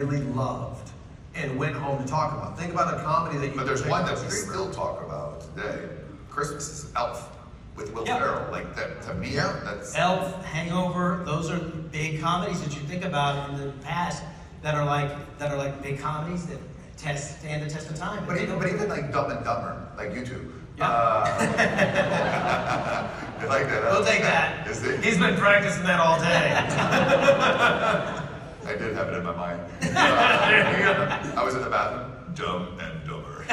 really loved and went home to talk about. Think about a comedy that you. But there's one that we still talk about today. Christmas is Elf with Will Ferrell. Like that to me, that's Elf, Hangover. Those are big comedies that you think about in the past that are like big comedies that stand the test of time. But even like Dumb and Dumber, like you two. Yeah. You like that? We'll take that. He's been practicing that all day. I did have it in my mind. I was in the bathroom. Dumb and Dumber.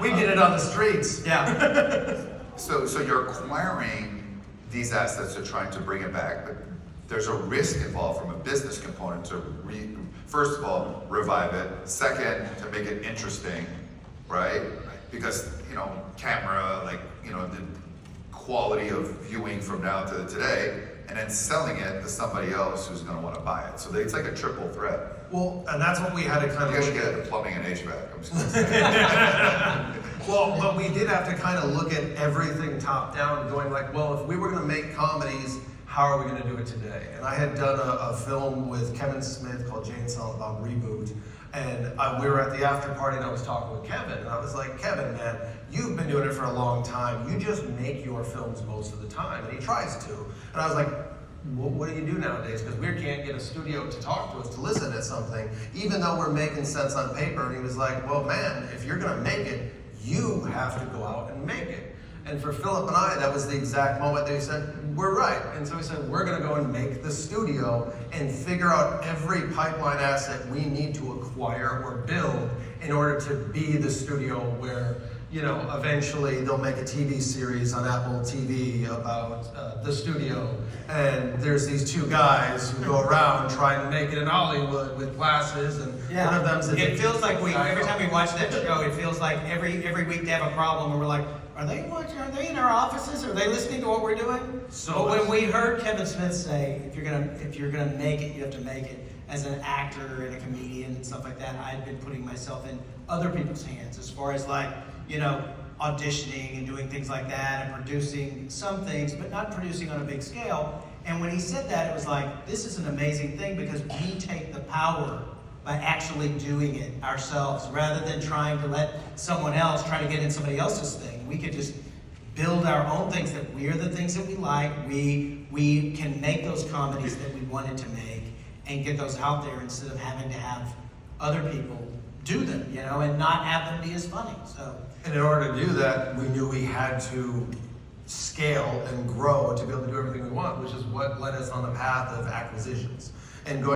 We did it on the streets. Yeah. So you're acquiring these assets, you're trying to bring it back, but there's a risk involved from a business component to first of all, revive it. Second, to make it interesting, right? Because, camera, the quality of viewing from now to today, and then selling it to somebody else who's going to want to buy it. So it's like a triple threat. Well, and that's what we had to kind You of guys should look get at. into plumbing and HVAC. I'm just gonna say. Well, but we did have to kind of look at everything top down, going like, well, if we were going to make comedies, how are we going to do it today? And I had done a film with Kevin Smith called Jane Silent Bob Reboot, and we were at the after party, and I was talking with Kevin, and I was like, Kevin, man, you've been doing it for a long time. You just make your films most of the time, and he tries to. And I was like, what do you do nowadays? Because we can't get a studio to talk to us, to listen to something, even though we're making sense on paper. And he was like, well, man, if you're going to make it, you have to go out and make it. And for Philip and I, that was the exact moment that he said, we're right. And so he said, we're going to go and make the studio and figure out every pipeline asset we need to acquire or build in order to be the studio where, eventually they'll make a TV series on Apple TV about the studio. And there's these two guys who go around trying to make it in Hollywood with glasses, and one of them's a It feels like every time we watch that show, it feels like every week they have a problem, and we're like, are they watching? Are they in our offices? Are they listening to what we're doing? But when we heard Kevin Smith say, if you're gonna make it, you have to make it. As an actor and a comedian and stuff like that, I'd been putting myself in other people's hands as far as auditioning and doing things like that and producing some things, but not producing on a big scale. And when he said that, it was like, this is an amazing thing because we take the power by actually doing it ourselves rather than trying to let someone else try to get in somebody else's thing. We could just build our own things that we're the things that we like. We can make those comedies that we wanted to make and get those out there instead of having to have other people do them, and not have them be as funny. So. And in order to do that, we knew we had to scale and grow to be able to do everything we want, which is what led us on the path of acquisitions. And going